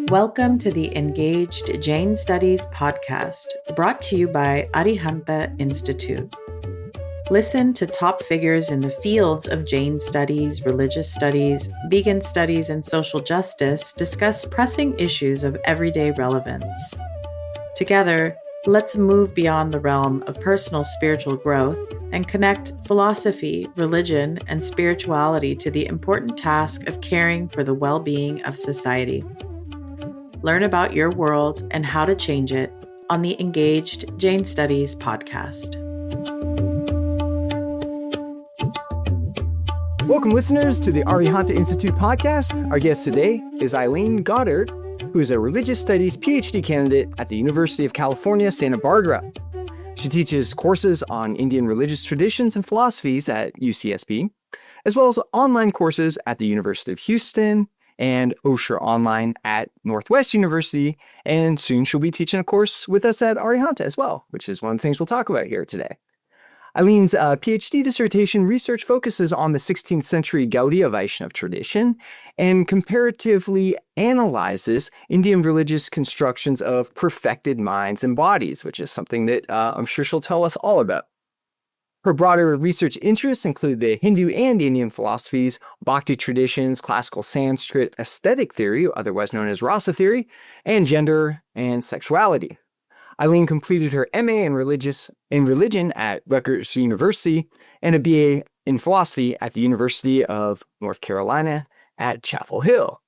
Welcome to the Engaged Jain Studies podcast, brought to you by Arihanta Institute. Listen to top figures in the fields of Jain studies, religious studies, vegan studies, and social justice discuss pressing issues of everyday relevance. Together, let's move beyond the realm of personal spiritual growth and connect philosophy, religion, and spirituality to the important task of caring for the well-being of society. Learn about your world and how to change it on the Engaged Jain Studies podcast. Welcome, listeners, to the Arihanta Institute podcast. Our guest today is Eileen Goddard, who is a religious studies PhD candidate at the University of California, Santa Barbara. She teaches courses on Indian religious traditions and philosophies at UCSB, as well as online courses at the University of Houston and Osher Online at Northwest University. And soon she'll be teaching a course with us at Arihanta as well, which is one of the things we'll talk about here today. Eileen's PhD dissertation research focuses on the 16th century Gauḍīya Vaiṣṇava tradition and comparatively analyzes Indian religious constructions of perfected minds and bodies, which is something that I'm sure she'll tell us all about. Her broader research interests include the Hindu and Indian philosophies, Bhakti traditions, classical Sanskrit, aesthetic theory, otherwise known as rasa theory, and gender and sexuality. Eileen completed her MA in religion at Rutgers University and a BA in philosophy at the University of North Carolina at Chapel Hill.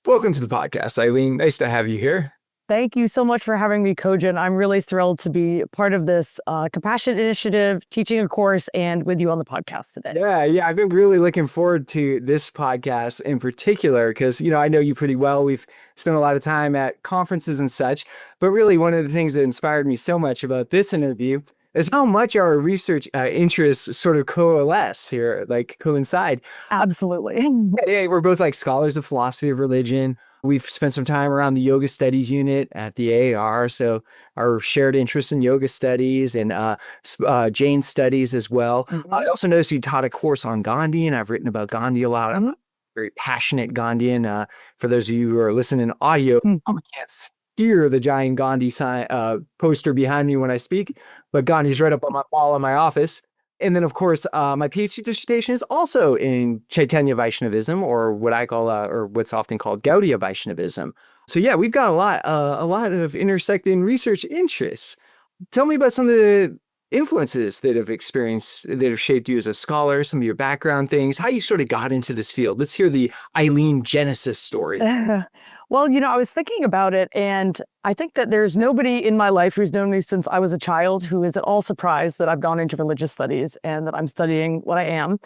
Welcome to the podcast, Eileen. Nice to have you here. Thank you so much for having me, Cogen. I'm really thrilled to be part of this compassion initiative, teaching a course, and with you on the podcast today. Yeah. I've been really looking forward to this podcast in particular because, I know you pretty well. We've spent a lot of time at conferences and such. But really, one of the things that inspired me so much about this interview is how much our research interests sort of coalesce here, like coincide. Absolutely. Yeah, we're both like scholars of philosophy of religion. We've spent some time around the yoga studies unit at the AAR, so our shared interest in yoga studies and Jain studies as well. Mm-hmm. I also noticed you taught a course on Gandhi, and I've written about Gandhi a lot. I'm a very passionate Gandhian. For those of you who are listening in audio, I can't steer the giant Gandhi poster behind me when I speak, but Gandhi's right up on my wall in my office. And then, of course, my PhD dissertation is also in Caitanya Vaiṣṇavism, or what I call, or what's often called Gauḍīya Vaiṣṇavism. So yeah, we've got a lot of intersecting research interests. Tell me about some of the influences that have shaped you as a scholar, some of your background things, how you sort of got into this field. Let's hear the Eileen Genesis story. Well, I was thinking about it, and I think that there's nobody in my life who's known me since I was a child who is at all surprised that I've gone into religious studies and that I'm studying what I am.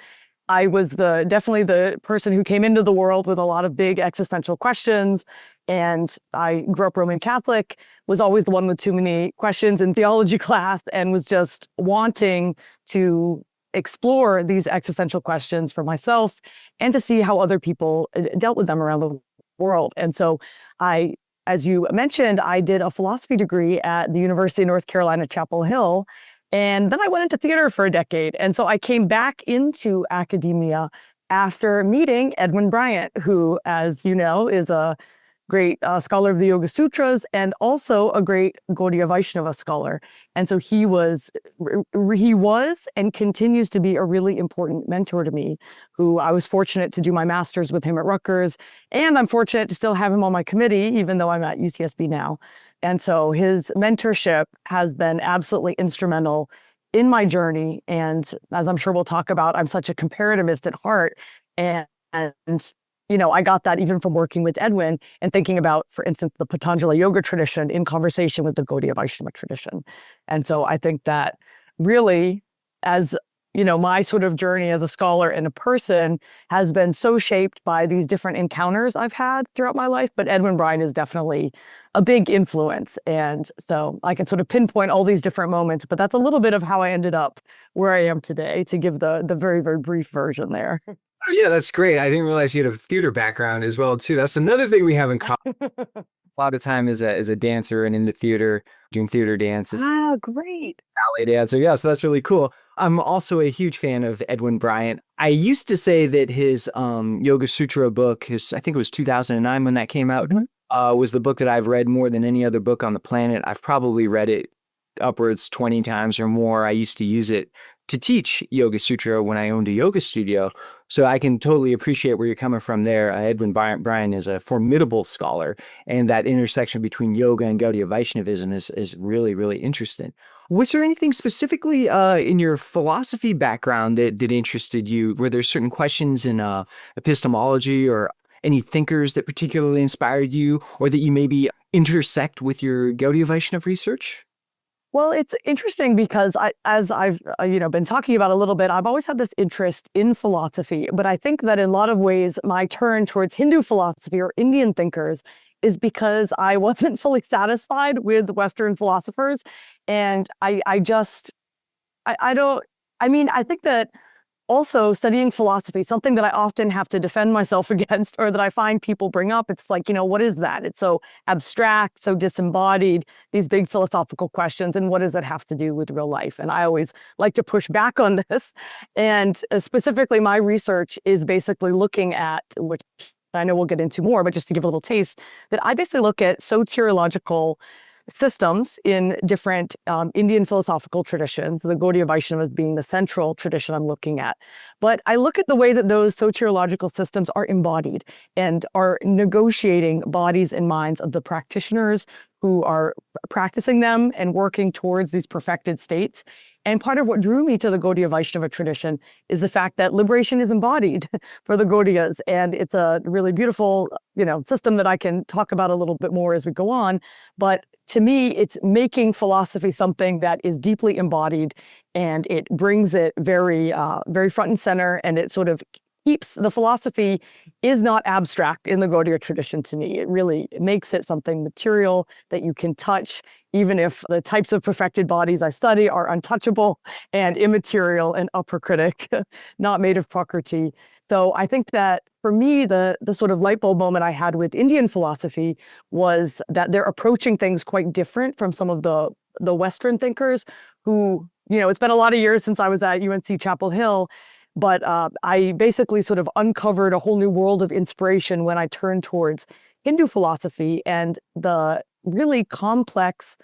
I was definitely the person who came into the world with a lot of big existential questions, and I grew up Roman Catholic, was always the one with too many questions in theology class, and was just wanting to explore these existential questions for myself and to see how other people dealt with them around the world. And so as you mentioned, I did a philosophy degree at the University of North Carolina, Chapel Hill. And then I went into theater for a decade. And so I came back into academia after meeting Edwin Bryant, who, as you know, is a great scholar of the Yoga Sutras and also a great Gauḍīya Vaiṣṇava scholar. And so he was and continues to be a really important mentor to me, who I was fortunate to do my master's with him at Rutgers. And I'm fortunate to still have him on my committee, even though I'm at UCSB now. And so his mentorship has been absolutely instrumental in my journey. And as I'm sure we'll talk about, I'm such a comparativist at heart. And I got that even from working with Edwin and thinking about, for instance, the Patanjali yoga tradition in conversation with the Gauḍīya Vaiṣṇava tradition. And so I think that really, as my sort of journey as a scholar and a person has been so shaped by these different encounters I've had throughout my life. But Edwin Bryant is definitely a big influence. And so I can sort of pinpoint all these different moments, but that's a little bit of how I ended up where I am today, to give the very, very brief version there. Oh, yeah, that's great. I didn't realize you had a theater background as well, too. That's another thing we have in common. A lot of time as a dancer and in the theater, doing theater dances. Ah, great. Ballet dancer. Yeah, so that's really cool. I'm also a huge fan of Edwin Bryant. I used to say that his Yoga Sutra book, I think it was 2009 when that came out, was the book that I've read more than any other book on the planet. I've probably read it upwards 20 times or more. I used to use it to teach Yoga Sutra when I owned a yoga studio. So I can totally appreciate where you're coming from there. Edwin Bryant is a formidable scholar, and that intersection between yoga and Gauḍīya Vaishnavism is really, really interesting. Was there anything specifically in your philosophy background that interested you? Were there certain questions in epistemology or any thinkers that particularly inspired you, or that you maybe intersect with your Gauḍīya Vaisṇava research? Well, it's interesting because as I've been talking about a little bit, I've always had this interest in philosophy, but I think that in a lot of ways, my turn towards Hindu philosophy or Indian thinkers is because I wasn't fully satisfied with Western philosophers, and I think that also studying philosophy, something that I often have to defend myself against, or that I find people bring up, it's like, what is that? It's so abstract, so disembodied, these big philosophical questions, and what does that have to do with real life? And I always like to push back on this. And specifically, my research is basically looking at, which I know we'll get into more, but just to give a little taste, that I basically look at soteriological systems in different Indian philosophical traditions, the Gauḍīya Vaiṣṇava being the central tradition I'm looking at. But I look at the way that those soteriological systems are embodied and are negotiating bodies and minds of the practitioners who are practicing them and working towards these perfected states. And part of what drew me to the Gauḍīya Vaiṣṇava tradition is the fact that liberation is embodied for the Gauḍiyas. And it's a really beautiful, system that I can talk about a little bit more as we go on. But to me, it's making philosophy something that is deeply embodied, and it brings it very, very front and center, and it sort of keeps the philosophy is not abstract in the Gauḍīya tradition to me. It really makes it something material that you can touch, even if the types of perfected bodies I study are untouchable and immaterial and aprakriti, not made of prakriti. So I think that for me, the sort of light bulb moment I had with Indian philosophy was that they're approaching things quite different from some of the Western thinkers who, it's been a lot of years since I was at UNC Chapel Hill, but I basically sort of uncovered a whole new world of inspiration when I turned towards Hindu philosophy and the really complex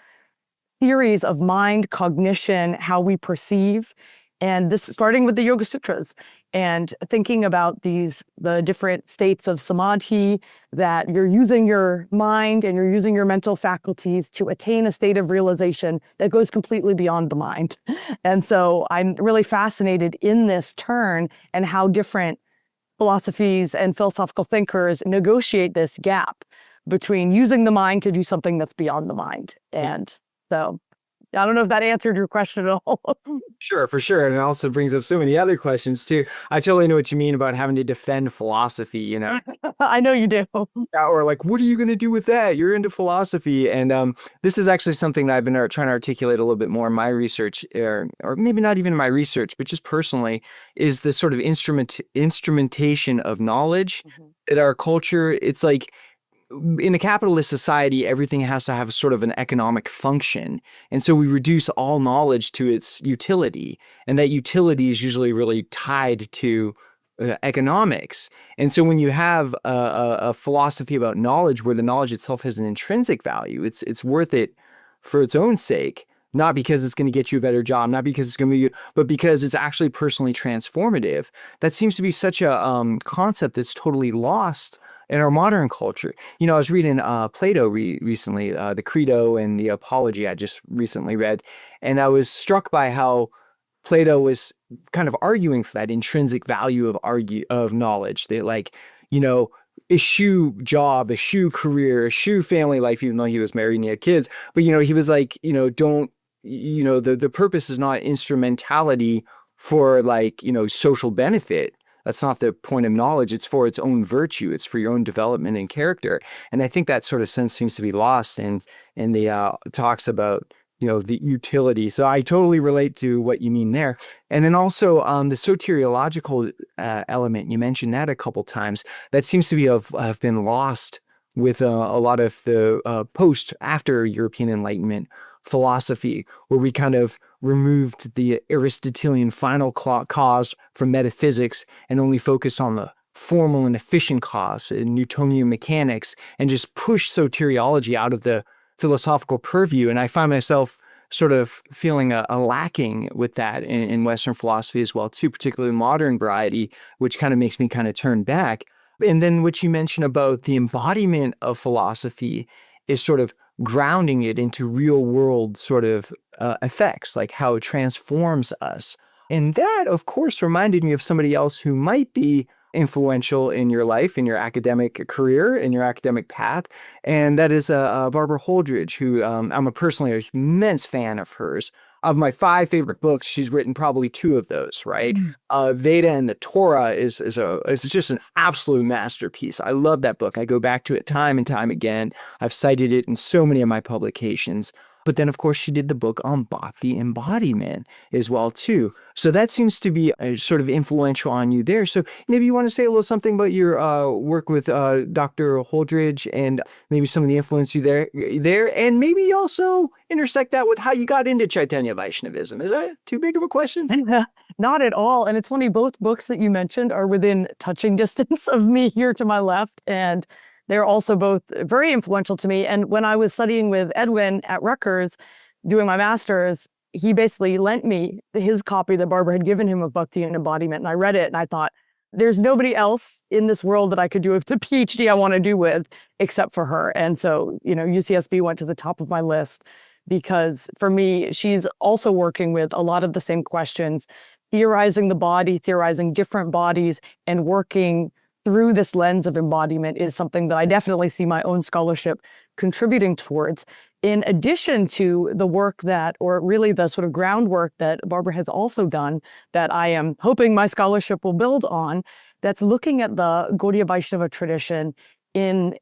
theories of mind, cognition, how we perceive. And this starting with the Yoga Sutras and thinking about the different states of samadhi, that you're using your mind and you're using your mental faculties to attain a state of realization that goes completely beyond the mind. And so I'm really fascinated in this turn and how different philosophies and philosophical thinkers negotiate this gap between using the mind to do something that's beyond the mind. And so I don't know if that answered your question at all. Sure, for sure. And it also brings up so many other questions too. I totally know what you mean about having to defend philosophy, I know you do. Or like, what are you going to do with that? You're into philosophy. And this is actually something that I've been trying to articulate a little bit more in my research, or maybe not even in my research, but just personally, is the sort of instrumentation of knowledge in our culture. It's like, in a capitalist society, everything has to have sort of an economic function. And so we reduce all knowledge to its utility. And that utility is usually really tied to economics. And so when you have a philosophy about knowledge where the knowledge itself has an intrinsic value, it's worth it for its own sake, not because it's going to get you a better job, not because it's going to be, but because it's actually personally transformative. That seems to be such a concept that's totally lost in our modern culture. I was reading Plato recently, the Credo and the Apology I just recently read, and I was struck by how Plato was kind of arguing for that intrinsic value of knowledge. That eschew job, eschew career, eschew family life, even though he was married and he had kids. But he was like, don't, the purpose is not instrumentality for social benefit. That's not the point of knowledge. It's for its own virtue. It's for your own development and character. And I think that sort of sense seems to be lost in the talks about, the utility. So I totally relate to what you mean there. And then also the soteriological element, you mentioned that a couple times. That seems to have been lost with a lot of the after European Enlightenment philosophy, where we kind of removed the Aristotelian final cause from metaphysics and only focused on the formal and efficient cause in Newtonian mechanics and just pushed soteriology out of the philosophical purview. And I find myself sort of feeling a lacking with that in Western philosophy as well, too, particularly modern variety, which kind of makes me kind of turn back. And then what you mentioned about the embodiment of philosophy is sort of grounding it into real world sort of effects, like how it transforms us. And that, of course, reminded me of somebody else who might be influential in your life, in your academic career, in your academic path. And that is Barbara Holdrege, who I'm personally an immense fan of hers. Of my 5 favorite books, she's written probably 2 of those, right? Veda and the Torah is just an absolute masterpiece. I love that book. I go back to it time and time again. I've cited it in so many of my publications. But then, of course, she did the book on Bhakti embodiment as well, too. So that seems to be sort of influential on you there. So maybe you want to say a little something about your work with Dr. Holdrege and maybe some of the influence you there, and maybe also intersect that with how you got into Caitanya Vaishnavism. Is that too big of a question? Not at all. And it's funny, both books that you mentioned are within touching distance of me here to my left. And they're also both very influential to me. And when I was studying with Edwin at Rutgers, doing my master's, he basically lent me his copy that Barbara had given him of Bhakti and Embodiment. And I read it and I thought, there's nobody else in this world that I could do the PhD I want to do with except for her. And so, UCSB went to the top of my list because for me, she's also working with a lot of the same questions, theorizing the body, theorizing different bodies, and working through this lens of embodiment is something that I definitely see my own scholarship contributing towards, in addition to the work that, or really the sort of groundwork that Barbara has also done that I am hoping my scholarship will build on, that's looking at the Gauḍīya Vaiṣṇava tradition and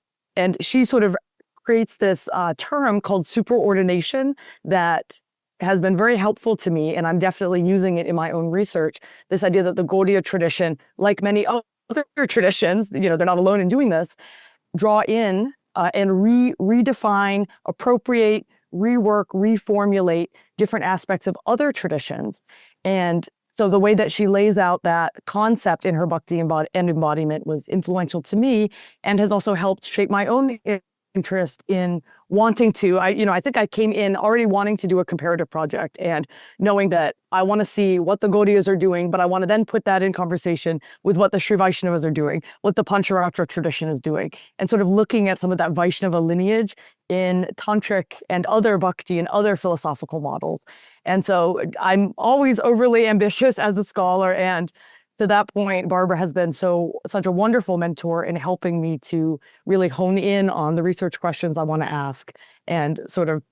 she sort of creates this term called superordination that has been very helpful to me, and I'm definitely using it in my own research, this idea that the Gauḍīya tradition, like many other traditions, they're not alone in doing this, draw in and redefine, appropriate, rework, reformulate different aspects of other traditions. And so the way that she lays out that concept in her Bhakti and embodiment was influential to me and has also helped shape my own interest in wanting to, I think I came in already wanting to do a comparative project and knowing that I want to see what the Gauḍiyas are doing, but I want to then put that in conversation with what the Sri Vaishnavas are doing, what the Pancharatra tradition is doing, and sort of looking at some of that Vaishnava lineage in Tantric and other Bhakti and other philosophical models. And so I'm always overly ambitious as a scholar, and to that point, Barbara has been such a wonderful mentor in helping me to really hone in on the research questions I want to ask and sort of,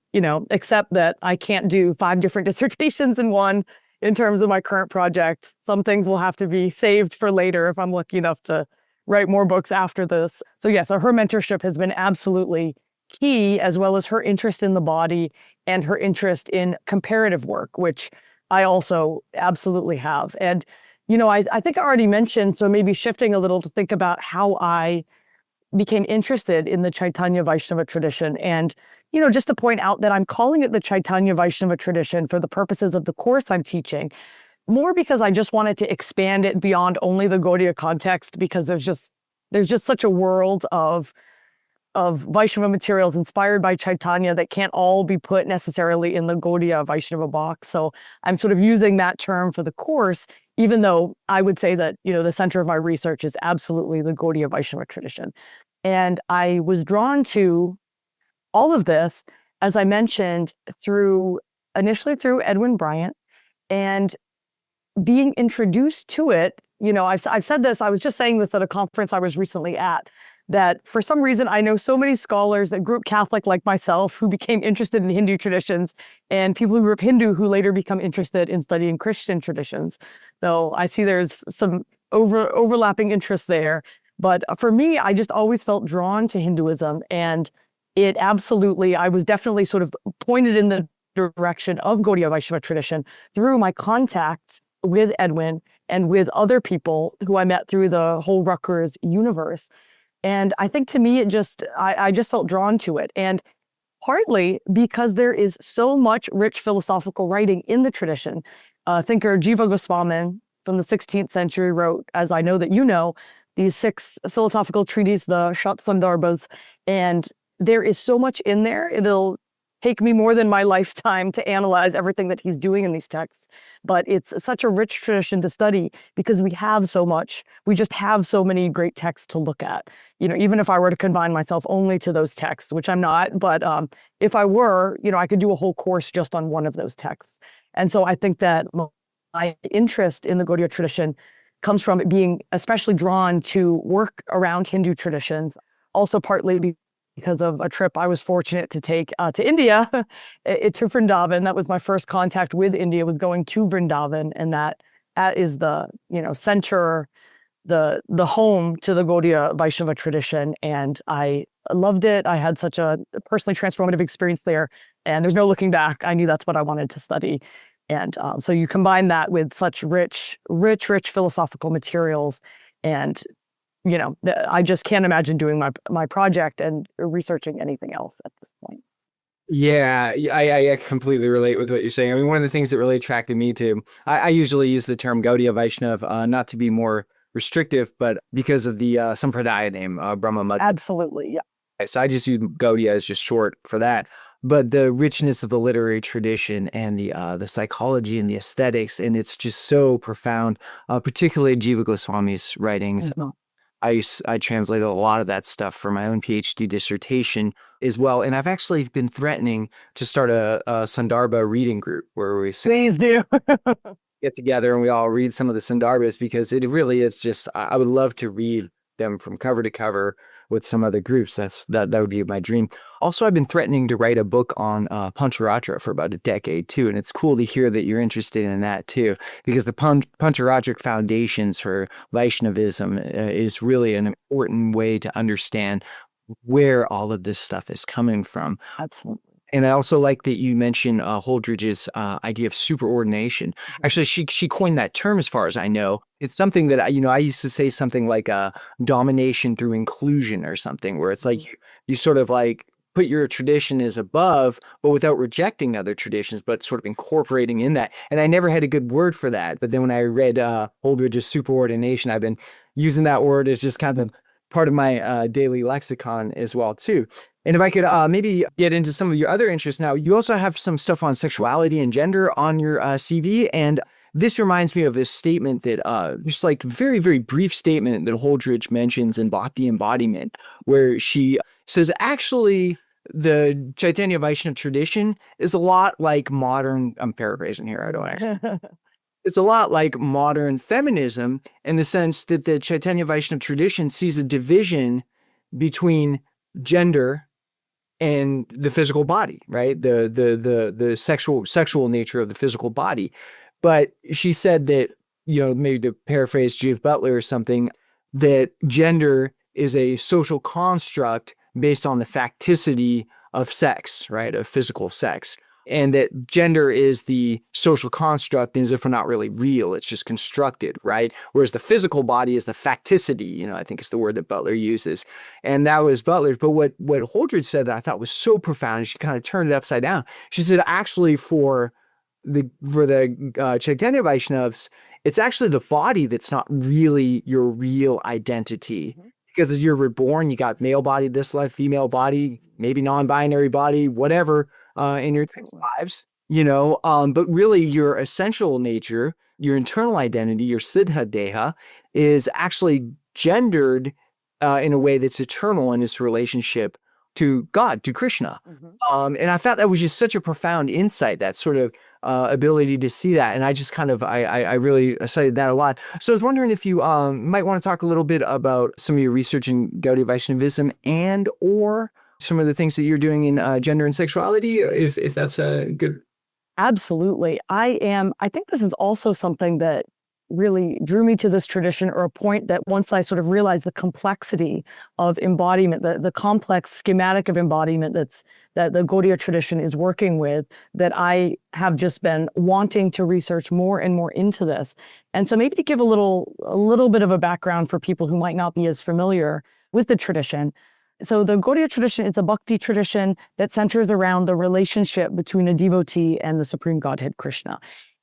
accept that I can't do 5 different dissertations in one in terms of my current project. Some things will have to be saved for later if I'm lucky enough to write more books after this. So her mentorship has been absolutely key, as well as her interest in the body and her interest in comparative work, which I also absolutely have. And I think I already mentioned, so maybe shifting a little to think about how I became interested in the Caitanya Vaiṣṇava tradition. And, just to point out that I'm calling it the Caitanya Vaiṣṇava tradition for the purposes of the course I'm teaching, more because I just wanted to expand it beyond only the Gauḍīya context, because there's just such a world of Vaishnava materials inspired by Caitanya that can't all be put necessarily in the Gauḍīya Vaiṣṇava box. So I'm sort of using that term for the course, even though I would say that, the center of my research is absolutely the Gauḍīya Vaiṣṇava tradition. And I was drawn to all of this, as I mentioned, initially through Edwin Bryant, and being introduced to it. I've said this, I was just saying this at a conference I was recently at, that for some reason I know so many scholars that grew up Catholic like myself who became interested in Hindu traditions, and people who grew up Hindu who later become interested in studying Christian traditions. So I see there's some overlapping interests there. But for me, I just always felt drawn to Hinduism, and I was definitely sort of pointed in the direction of Gauḍīya Vaiṣṇava tradition through my contacts with Edwin and with other people who I met through the whole Rutgers universe. And I think to me, I just felt drawn to it. And Partly because there is so much rich philosophical writing in the tradition. Thinker Jiva Goswami from the 16th century wrote, as I know that you know, these 6 philosophical treatises, the Shandarbhas, and there is so much in there. It'll take me more than my lifetime to analyze everything that he's doing in these texts. But it's such a rich tradition to study because we have so much. We just have so many great texts to look at. Even if I were to confine myself only to those texts, which I'm not, but if I were, I could do a whole course just on one of those texts. And so I think that my interest in the Gauḍīya tradition comes from it being especially drawn to work around Hindu traditions, also partly because of a trip I was fortunate to take to India, to Vrindavan. That was my first contact with India, was going to Vrindavan, and that is the center, the home to the Gauḍīya Vaiṣṇava tradition, and I loved it. I had such a personally transformative experience there, and there's no looking back. I knew that's what I wanted to study, and so you combine that with such rich philosophical materials, and I just can't imagine doing my project and researching anything else at this point. Yeah, I completely relate with what you're saying. I mean, one of the things that really attracted me to, I usually use the term Gauḍīya Vaiṣṇava, not to be more restrictive, but because of the Sampradaya name, Brahma Mudra. Absolutely, yeah. So I just use Gauḍīya as just short for that. But the richness of the literary tradition and the psychology and the aesthetics, and it's just so profound, particularly Jiva Goswami's writings. Mm-hmm. I translated a lot of that stuff for my own PhD dissertation as well. And I've actually been threatening to start a Sandarbha reading group where we Please do. get together and we all read some of the Sandarbhas, because it really is just, I would love to read them from cover to cover with some other groups. That would be my dream. Also, I've been threatening to write a book on Pancharatra for about a decade too, and it's cool to hear that you're interested in that too, because the Pancharatric foundations for Vaishnavism is really an important way to understand where all of this stuff is coming from. Absolutely. And I also like that you mentioned Holdrege's idea of superordination. Actually, she coined that term, as far as I know. It's something that, I used to say something like domination through inclusion or something, where it's like you sort of like put your tradition as above, but without rejecting other traditions, but sort of incorporating in that. And I never had a good word for that. But then when I read Holdrege's superordination, I've been using that word as just kind of part of my daily lexicon as well, too. And if I could maybe get into some of your other interests now, you also have some stuff on sexuality and gender on your CV. And this reminds me of this statement that, just like very, very brief statement that Holdrege mentions in Bhakti embodiment, where she says, actually, the Caitanya Vaiṣṇava tradition is a lot like modern, I'm paraphrasing here, I don't actually. It's a lot like modern feminism in the sense that the Caitanya Vaiṣṇava tradition sees a division between gender and the physical body, right? The sexual nature of the physical body. But she said that, maybe to paraphrase Judith Butler or something, that gender is a social construct based on the facticity of sex, right? Of physical sex. And that gender is the social construct as if we're not really real. It's just constructed, right? Whereas the physical body is the facticity, I think is the word that Butler uses. And that was Butler's. But what Holdrege said that I thought was so profound, she kind of turned it upside down. She said, actually, for the Caitanya Vaishnavas, it's actually the body that's not really your real identity. Mm-hmm. Because as you're reborn, you got male body this life, female body, maybe non-binary body, whatever, in your lives, but really your essential nature, your internal identity, your siddha deha, is actually gendered in a way that's eternal in its relationship to God, to Krishna. Mm-hmm. And I thought that was just such a profound insight, that sort of ability to see that. And I just kind of, I really cited that a lot. So I was wondering if you might want to talk a little bit about some of your research in Gauḍīya Vaishnavism and or some of the things that you're doing in gender and sexuality, if that's a good. Absolutely. I think this is also something that really drew me to this tradition, or a point that once I sort of realized the complexity of embodiment, the complex schematic of embodiment that the Gauḍīya tradition is working with, that I have just been wanting to research more and more into this. And so maybe to give a little bit of a background for people who might not be as familiar with the tradition. So the Gauḍīya tradition is a Bhakti tradition that centers around the relationship between a devotee and the Supreme Godhead Krishna.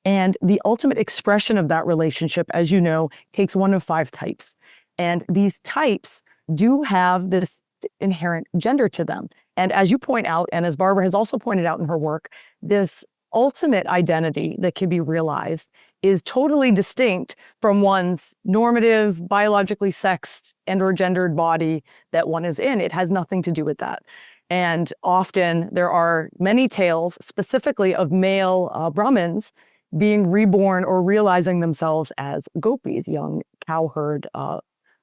And the ultimate expression of that relationship, as you know, takes one of 5 types. And these types do have this inherent gender to them. And as you point out, and as Barbara has also pointed out in her work, this ultimate identity that can be realized is totally distinct from one's normative, biologically sexed and or gendered body that one is in. It has nothing to do with that. And often there are many tales specifically of male Brahmins being reborn or realizing themselves as gopis, young cowherd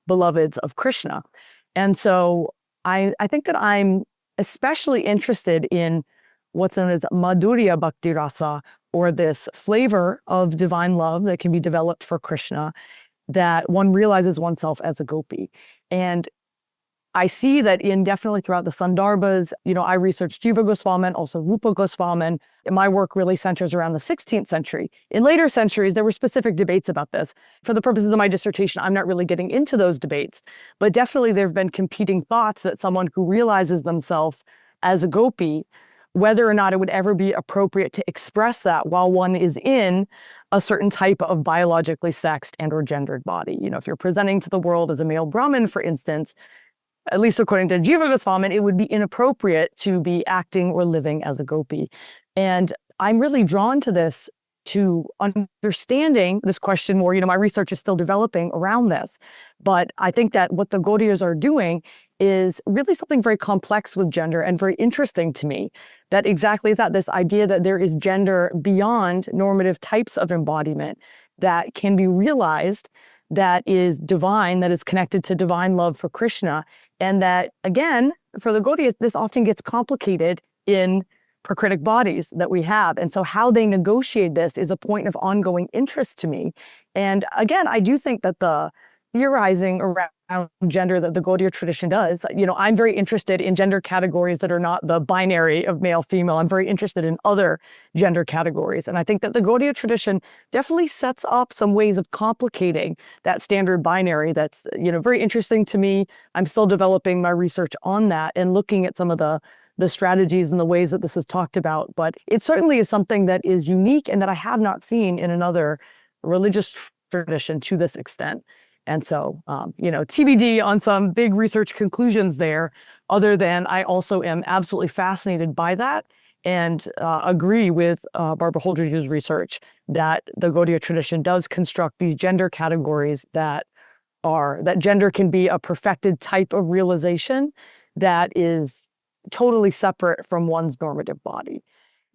beloveds of Krishna. And so I think that I'm especially interested in what's known as Madhurya Bhakti rasa, or this flavor of divine love that can be developed for Krishna, that one realizes oneself as a gopi. And I see that definitely throughout the Sandarbhas, I researched Jiva Goswamin, also Rupa Goswamin, and my work really centers around the 16th century. In later centuries, there were specific debates about this. For the purposes of my dissertation, I'm not really getting into those debates, but definitely there have been competing thoughts that someone who realizes themselves as a gopi, whether or not it would ever be appropriate to express that while one is in a certain type of biologically sexed and or gendered body. If you're presenting to the world as a male Brahmin, for instance, at least according to Jiva Goswamin, it would be inappropriate to be acting or living as a gopi. And I'm really drawn to this, to understanding this question more. My research is still developing around this. But I think that what the Gauḍiyas are doing is really something very complex with gender and very interesting to me. That exactly that, this idea that there is gender beyond normative types of embodiment that can be realized, that is divine, that is connected to divine love for Krishna. And that, again, for the Gauḍiyas, this often gets complicated in prakritic bodies that we have. And so how they negotiate this is a point of ongoing interest to me. And again, I do think that the theorizing around gender that the Gauḍīya tradition does, I'm very interested in gender categories that are not the binary of male, female. I'm very interested in other gender categories. And I think that the Gauḍīya tradition definitely sets up some ways of complicating that standard binary that's, very interesting to me. I'm still developing my research on that and looking at some of the strategies and the ways that this is talked about. But it certainly is something that is unique and that I have not seen in another religious tradition to this extent. And so, TBD on some big research conclusions there, other than I also am absolutely fascinated by that and agree with Barbara Holdrege's research that the Gauḍīya tradition does construct these gender categories that gender can be a perfected type of realization that is totally separate from one's normative body.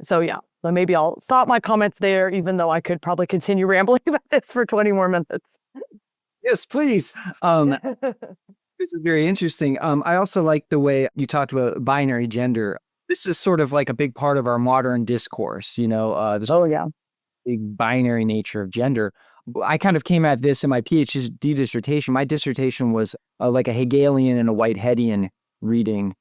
So so maybe I'll stop my comments there, even though I could probably continue rambling about this for 20 more minutes. Yes, please. This is very interesting. I also like the way you talked about binary gender. This is sort of like a big part of our modern discourse, this big binary nature of gender. I kind of came at this in my PhD dissertation. My dissertation was like a Hegelian and a Whiteheadian reading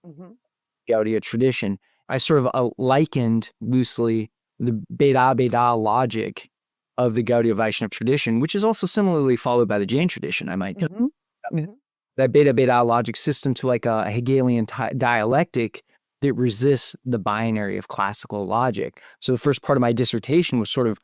Gauḍīya tradition. I sort of likened loosely the Veda logic of the Gauḍīya Vaiṣṇava tradition, which is also similarly followed by the Jain tradition, I might that Veda logic system to like a Hegelian dialectic that resists the binary of classical logic. So the first part of my dissertation was sort of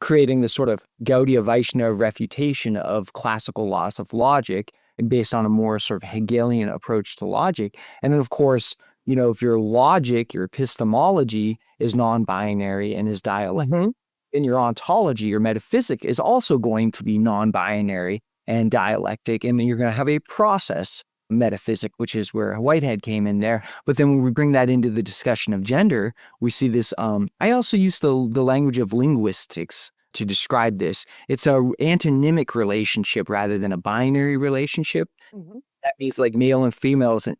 creating this sort of Gauḍīya Vaiṣṇava refutation of classical laws of logic based on a more sort of Hegelian approach to logic. And then, of course, if your logic, your epistemology is non-binary and is dialectic, in your ontology, your metaphysic is also going to be non-binary and dialectic, and then you're going to have a process metaphysic, which is where Whitehead came in there. But then when we bring that into the discussion of gender, we see this. I also use the language of linguistics to describe this. It's a antonymic relationship rather than a binary relationship. That means like male and female is an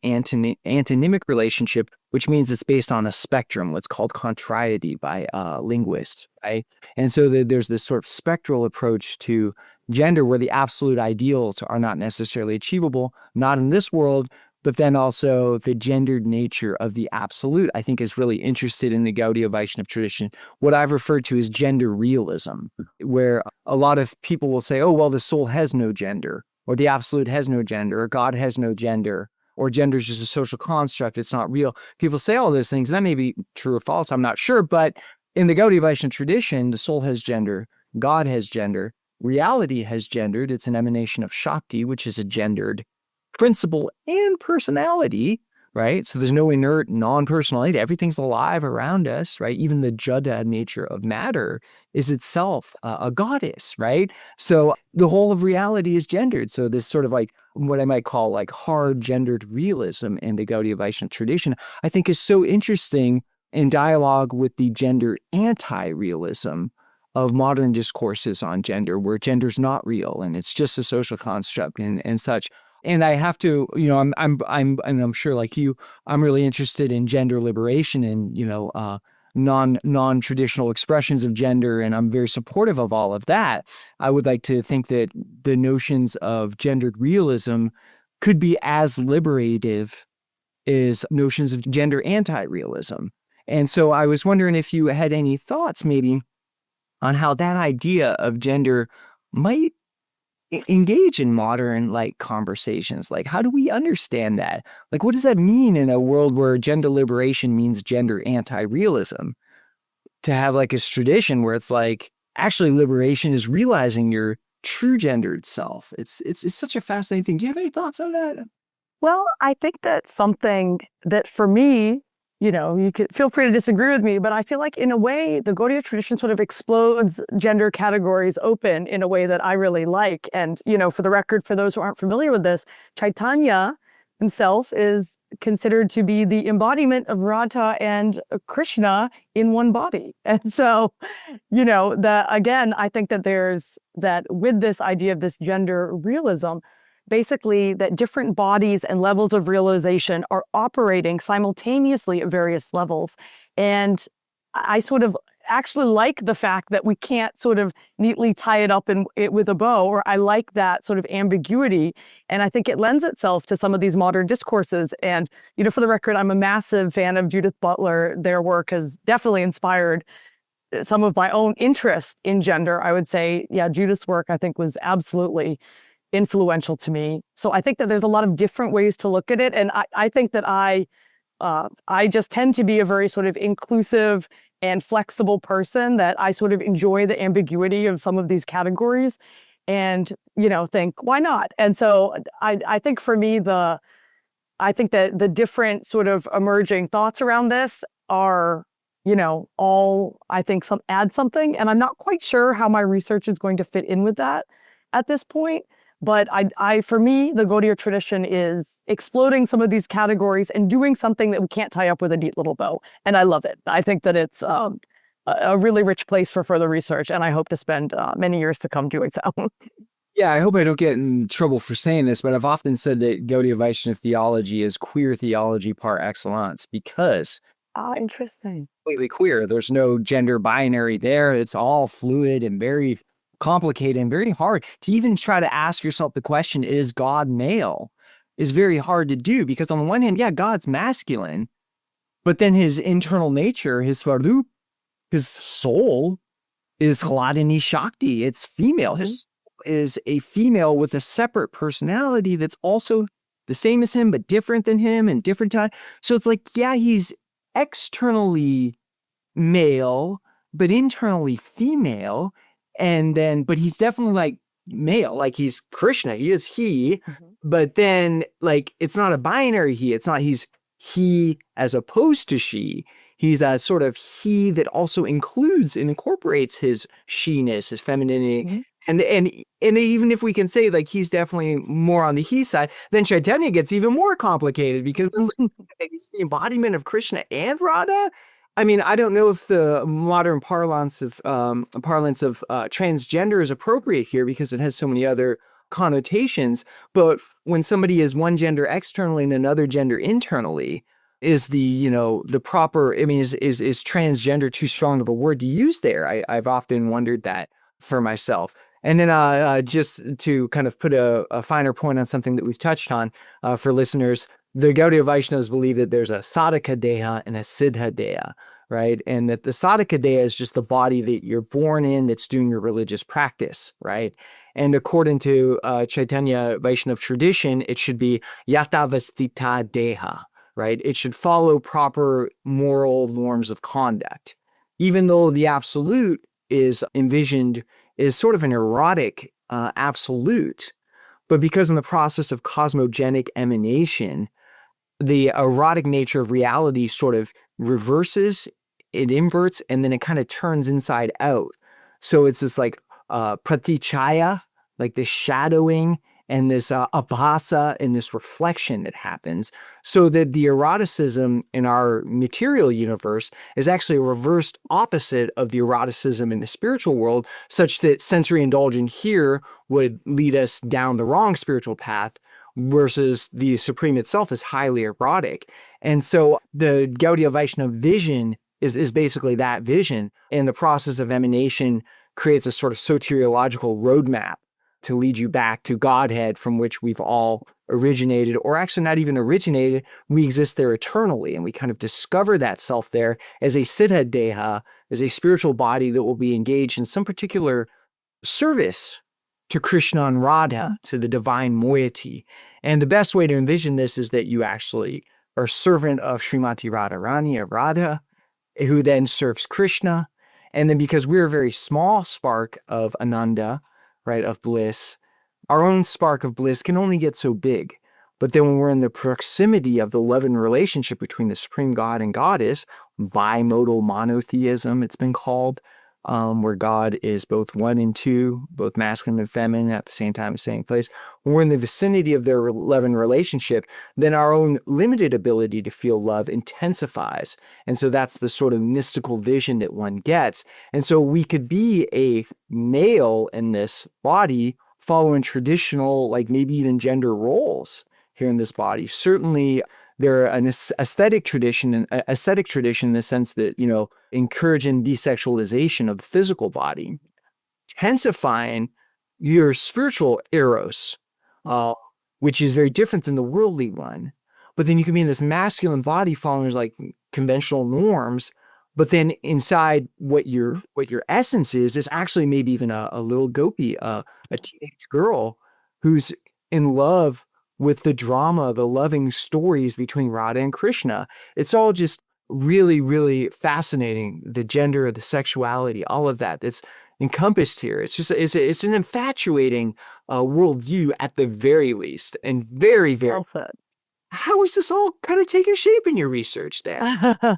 antonymic relationship, which means it's based on a spectrum, what's called contrariety by linguists, right? And so there's this sort of spectral approach to gender where the absolute ideals are not necessarily achievable, not in this world, but then also the gendered nature of the absolute, I think, is really interested in the Gauḍīya Vaiṣṇava tradition. What I've referred to as gender realism, where a lot of people will say, oh, well, the soul has no gender, or the absolute has no gender, or God has no gender. or gender is just a social construct, it's not real. People say all those things, and that may be true or false, I'm not sure, but in the Gauḍīya Vaiṣṇava tradition, the soul has gender, God has gender, reality has gendered. It's an emanation of Shakti, which is a gendered principle and personality, right? So there's no inert non-personality. Everything's alive around us, right? Even the jada nature of matter is itself a goddess, right? So the whole of reality is gendered. So this sort of like what I might call like hard gendered realism in the Gauḍīya Vaiṣṇava tradition, I think is so interesting in dialogue with the gender anti-realism of modern discourses on gender, where gender's not real and it's just a social construct and such. And I have to, and I'm sure like you, I'm really interested in gender liberation and, non-traditional expressions of gender, and I'm very supportive of all of that. I would like to think that the notions of gendered realism could be as liberative as notions of gender anti-realism. And so I was wondering if you had any thoughts maybe on how that idea of gender might engage in modern like conversations. Like, how do we understand that? Like, what does that mean in a world where gender liberation means gender anti-realism? To have like a tradition where it's like, actually liberation is realizing your true gendered self. It's such a fascinating thing. Do you have any thoughts on that? Well, I think that's something that for me, you could feel free to disagree with me, but I feel like in a way, the Gauḍīya tradition sort of explodes gender categories open in a way that I really like. And, for the record, for those who aren't familiar with this, Caitanya himself is considered to be the embodiment of Radha and Krishna in one body. And so, again, I think that there's that with this idea of this gender realism, basically that different bodies and levels of realization are operating simultaneously at various levels. And I sort of actually like the fact that we can't sort of neatly tie it up with a bow, or I like that sort of ambiguity. And I think it lends itself to some of these modern discourses. And, for the record, I'm a massive fan of Judith Butler. Their work has definitely inspired some of my own interest in gender. I would say, yeah, Judith's work, I think, was absolutely influential to me. So I think that there's a lot of different ways to look at it. And I think that I just tend to be a very sort of inclusive and flexible person, that I sort of enjoy the ambiguity of some of these categories and, think, why not? And so I think for me, I think that the different sort of emerging thoughts around this are, all, I think, add something. And I'm not quite sure how my research is going to fit in with that at this point. But for me, the Gauḍīya tradition is exploding some of these categories and doing something that we can't tie up with a neat little bow. And I love it. I think that it's a really rich place for further research, and I hope to spend many years to come doing so. Yeah, I hope I don't get in trouble for saying this, but I've often said that Gauḍīya Vaiṣṇava theology is queer theology par excellence, because Interesting. completely queer. There's no gender binary there. It's all fluid and very complicated and very hard to even try to ask yourself the question, is God male? Is very hard to do, because on the one hand, yeah, God's masculine, but then his internal nature, his svarup, his soul is Hladini Shakti. It's female. His soul is a female with a separate personality that's also the same as him, but different than him and different time. So it's like, yeah, he's externally male, but internally female. And then, but he's definitely like male, like he's Krishna, he is he, but then like, it's not a binary he, it's not, he's he as opposed to she. He's a sort of he that also includes and incorporates his she-ness, his femininity. And even if we can say like he's definitely more on the he side, then Chaitanya gets even more complicated, because it's like, he's the embodiment of Krishna and Radha. I mean, I don't know if the modern parlance of transgender is appropriate here, because it has so many other connotations. But when somebody is one gender externally and another gender internally, is the proper? I mean, is transgender too strong of a word to use there? I've often wondered that for myself. And then just to kind of put a finer point on something that we've touched on for listeners. The Gauḍīya Vaishnavas believe that there's a sadhaka deha and a siddha deha, right? And that the sadhaka deha is just the body that you're born in that's doing your religious practice, right? And according to Caitanya Vaiṣṇava tradition, it should be yatavastita deha, right? It should follow proper moral norms of conduct. Even though the absolute is envisioned as sort of an erotic absolute, but because in the process of cosmogenic emanation, the erotic nature of reality sort of reverses, it inverts, and then it kind of turns inside out. So it's this like pratichaya, like this shadowing, and this abhasa, and this reflection that happens, so that the eroticism in our material universe is actually a reversed opposite of the eroticism in the spiritual world, such that sensory indulgence here would lead us down the wrong spiritual path, versus the Supreme itself is highly erotic. And so the Gauḍīya Vaiṣṇava vision is basically that vision, and the process of emanation creates a sort of soteriological roadmap to lead you back to Godhead, from which we've all originated, or actually not even originated. We exist there eternally, and we kind of discover that self there as a siddha deha, as a spiritual body that will be engaged in some particular service to Krishna and Radha, to the divine moiety. And the best way to envision this is that you actually are a servant of Srimati Radharani, of Radha, who then serves Krishna. And then because we're a very small spark of Ananda, right, of bliss, our own spark of bliss can only get so big. But then when we're in the proximity of the loving relationship between the Supreme God and Goddess, bimodal monotheism, it's been called, where God is both one and two, both masculine and feminine at the same time, the same place. When we're in the vicinity of their loving relationship, then our own limited ability to feel love intensifies. And so that's the sort of mystical vision that one gets. And so we could be a male in this body following traditional, like maybe even gender roles here in this body. Certainly, they're an aesthetic tradition, an ascetic tradition in the sense that, you know, encouraging desexualization of the physical body, intensifying your spiritual eros, which is very different than the worldly one. But then you can be in this masculine body following like conventional norms, but then inside what your essence is actually maybe even a little gopi, a teenage girl who's in love with the drama, the loving stories between Radha and Krishna. It's all just really, really fascinating. The gender, the sexuality, all of that. It's encompassed here. It's an infatuating worldview at the very least, and very, very. How is this all kind of taking shape in your research there?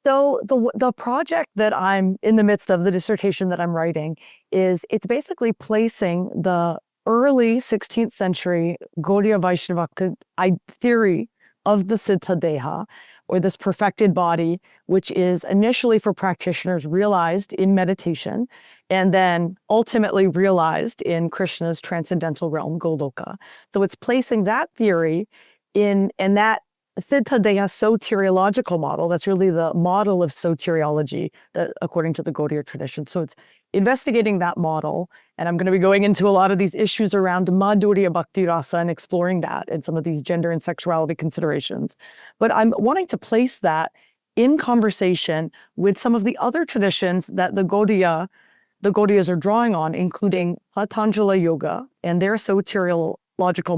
So the project that I'm in the midst of, the dissertation that I'm writing, it's basically placing the early 16th century Gauḍīya Vaiṣṇava theory of the Siddha Deha, or this perfected body, which is initially for practitioners realized in meditation, and then ultimately realized in Krishna's transcendental realm, Goloka. So it's placing that theory in, and that Siddha Deha soteriological model, that's really the model of soteriology that, according to the Gaudiya tradition. So it's investigating that model, and I'm going to be going into a lot of these issues around Madhurya Bhakti rasa and exploring that and some of these gender and sexuality considerations. But I'm wanting to place that in conversation with some of the other traditions that the Gaudiyas are drawing on, including Patanjala Yoga and their soteriological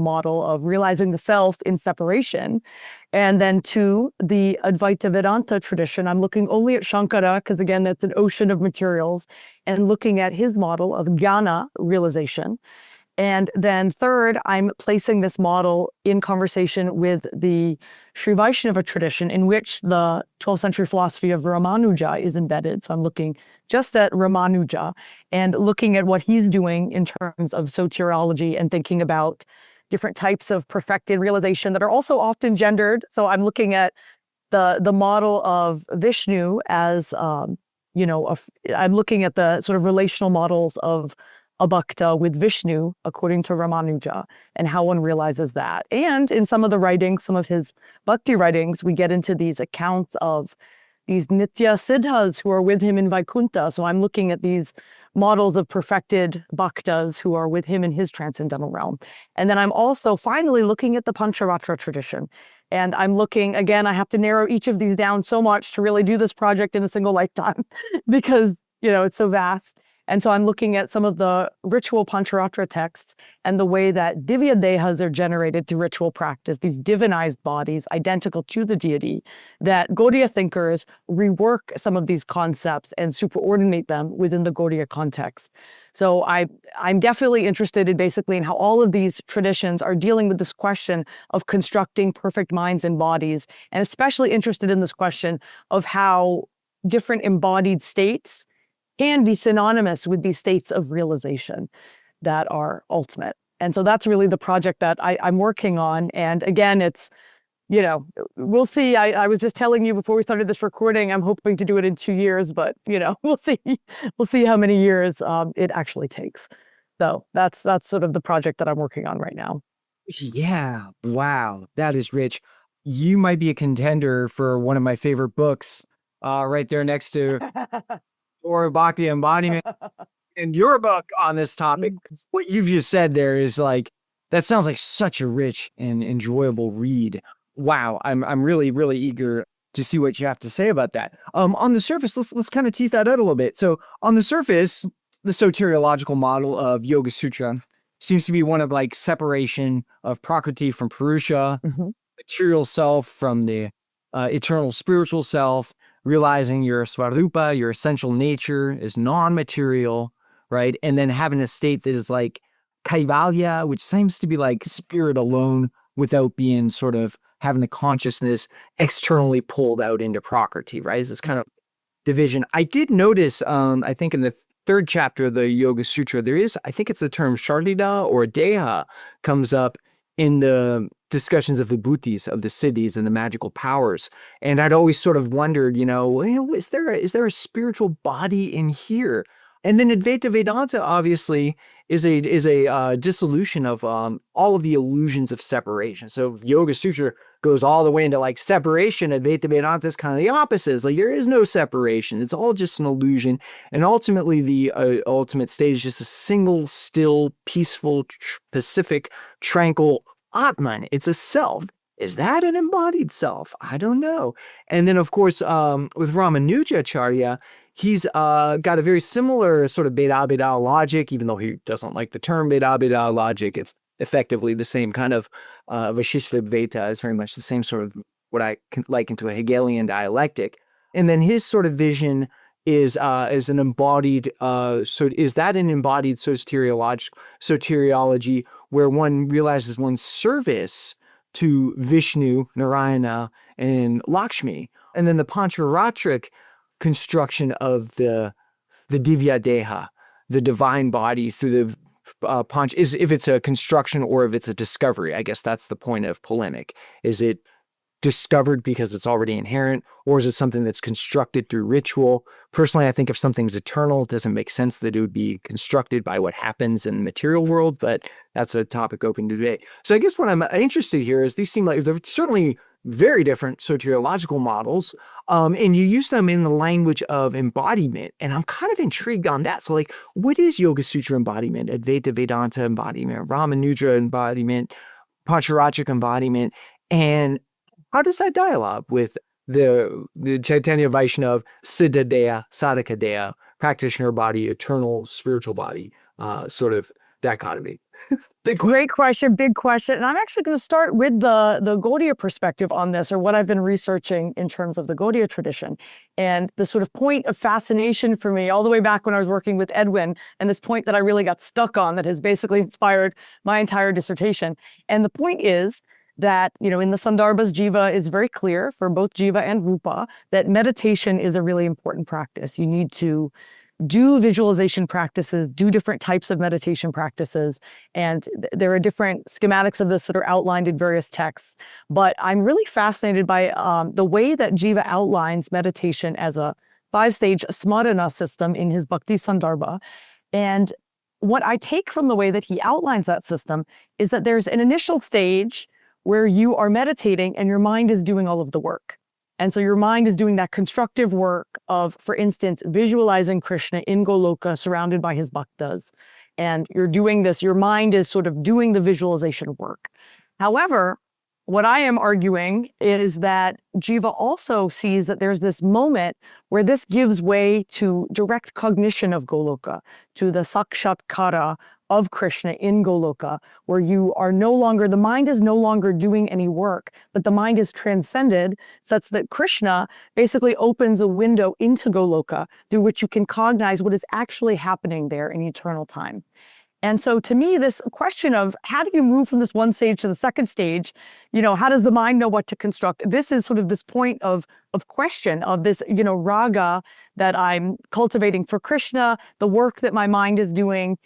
model of realizing the self in separation. And then to the Advaita Vedanta tradition, I'm looking only at Shankara, because again, that's an ocean of materials, and looking at his model of jnana realization. And then third, I'm placing this model in conversation with the Sri Vaishnava tradition, in which the 12th century philosophy of Ramanuja is embedded. So I'm looking just at Ramanuja and looking at what he's doing in terms of soteriology and thinking about different types of perfected realization that are also often gendered. So I'm looking at the model of Vishnu as, I'm looking at the sort of relational models of a bhakta with Vishnu, according to Ramanuja, and how one realizes that. And in some of the writings, some of his bhakti writings, we get into these accounts of these nitya siddhas who are with him in Vaikuntha. So I'm looking at these models of perfected bhaktas who are with him in his transcendental realm. And then I'm also finally looking at the Pancharatra tradition. And I'm looking, again, I have to narrow each of these down so much to really do this project in a single lifetime because, it's so vast. And so I'm looking at some of the ritual Pancharatra texts and the way that Divya Dehas are generated through ritual practice, these divinized bodies identical to the deity, that Gaudiya thinkers rework some of these concepts and superordinate them within the Gaudiya context. So I'm definitely interested in basically in how all of these traditions are dealing with this question of constructing perfect minds and bodies, and especially interested in this question of how different embodied states can be synonymous with these states of realization that are ultimate. And so that's really the project that I'm working on. And again, it's, we'll see. I was just telling you before we started this recording, I'm hoping to do it in 2 years, but, we'll see. We'll see how many years it actually takes. So that's sort of the project that I'm working on right now. Yeah. Wow. That is rich. You might be a contender for one of my favorite books, right there next to or Bhakti embodiment. And your book on this topic, what you've just said there is like, that sounds like such a rich and enjoyable read. Wow. I'm really, really eager to see what you have to say about that. On the surface, let's kind of tease that out a little bit. So on the surface, the soteriological model of Yoga Sutra seems to be one of like separation of Prakriti from Purusha, material self from the eternal spiritual self, realizing your Svarupa, your essential nature, is non-material, right? And then having a state that is like Kaivalya, which seems to be like spirit alone without being sort of having the consciousness externally pulled out into Prakriti, right? It's this kind of division. I did notice, I think in the third chapter of the Yoga Sutra, there is, I think it's the term Sharlida or Deha comes up in the discussions of the Bhutis, of the siddhis and the magical powers. And I'd always sort of wondered, is there a spiritual body in here? And then Advaita Vedanta obviously is a dissolution of all of the illusions of separation. So Yoga Sutra goes all the way into like separation. Advaita Vedanta is kind of the opposite. It's like there is no separation. It's all just an illusion. And ultimately the ultimate state is just a single, still, peaceful, pacific, tranquil Atman. It's a self. Is that an embodied self? I don't know. And then of course, with Ramanujacharya, he's got a very similar sort of Beda logic, even though he doesn't like the term Beda logic. It's effectively the same kind of Vaishishta is very much the same sort of what I can liken to a Hegelian dialectic. And then his sort of vision is an embodied, so is that an embodied soteriology where one realizes one's service to Vishnu, Narayana, and Lakshmi, and then the Pancharatric construction of the Divya Deha, the divine body through the Panch, is if it's a construction or if it's a discovery. I guess that's the point of polemic. Is it discovered because it's already inherent, or is it something that's constructed through ritual? Personally, I think if something's eternal, it doesn't make sense that it would be constructed by what happens in the material world, but that's a topic open to debate. So I guess what I'm interested here is these seem like they're certainly very different soteriological models, and you use them in the language of embodiment, and I'm kind of intrigued on that. So like, what is Yoga Sutra embodiment, Advaita Vedanta embodiment, Ramanuja embodiment, Pancharatric embodiment, and how does that dialogue with the Caitanya Vaiṣṇava, Siddha Deha, Sadhaka Deha, practitioner body, eternal spiritual body, sort of dichotomy? Great question, big question. And I'm actually going to start with the Gaudiya perspective on this, or what I've been researching in terms of the Gaudiya tradition. And the sort of point of fascination for me, all the way back when I was working with Edwin, and this point that I really got stuck on that has basically inspired my entire dissertation. And the point is that, in the Sandarbhas, Jiva is very clear for both Jiva and Rupa that meditation is a really important practice. You need to do visualization practices, do different types of meditation practices, and there are different schematics of this that are outlined in various texts. But I'm really fascinated by the way that Jiva outlines meditation as a 5-stage smarana system in his Bhakti Sandarbha. And what I take from the way that he outlines that system is that there's an initial stage where you are meditating and your mind is doing all of the work. And so your mind is doing that constructive work of, for instance, visualizing Krishna in Goloka surrounded by his bhaktas. And you're doing this, your mind is sort of doing the visualization work. However, what I am arguing is that Jiva also sees that there's this moment where this gives way to direct cognition of Goloka, to the sakshatkara of Krishna in Goloka, where you are no longer, the mind is no longer doing any work, but the mind is transcended such that Krishna basically opens a window into Goloka through which you can cognize what is actually happening there in eternal time. And so to me, this question of how do you move from this one stage to the second stage, how does the mind know what to construct? This is sort of this point of question of this, raga that I'm cultivating for Krishna, the work that my mind is doing.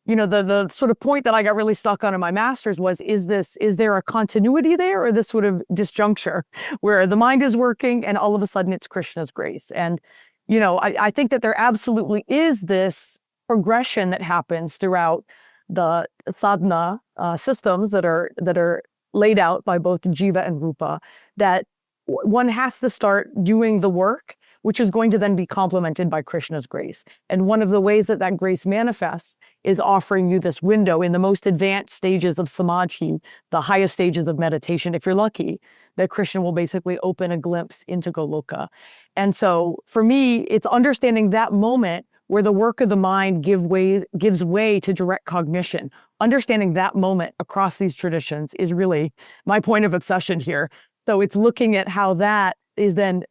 The sort of point that I got really stuck on in my master's was, is there a continuity there, or this sort of disjuncture where the mind is working and all of a sudden it's Krishna's grace? And, I think that there absolutely is this progression that happens throughout the sadhana systems that are laid out by both Jiva and Rupa, that one has to start doing the work, which is going to then be complemented by Krishna's grace. And one of the ways that that grace manifests is offering you this window in the most advanced stages of samadhi, the highest stages of meditation, if you're lucky, that Krishna will basically open a glimpse into Goloka. And so for me, it's understanding that moment where the work of the mind gives way to direct cognition. Understanding that moment across these traditions is really my point of obsession here. So it's looking at how that is then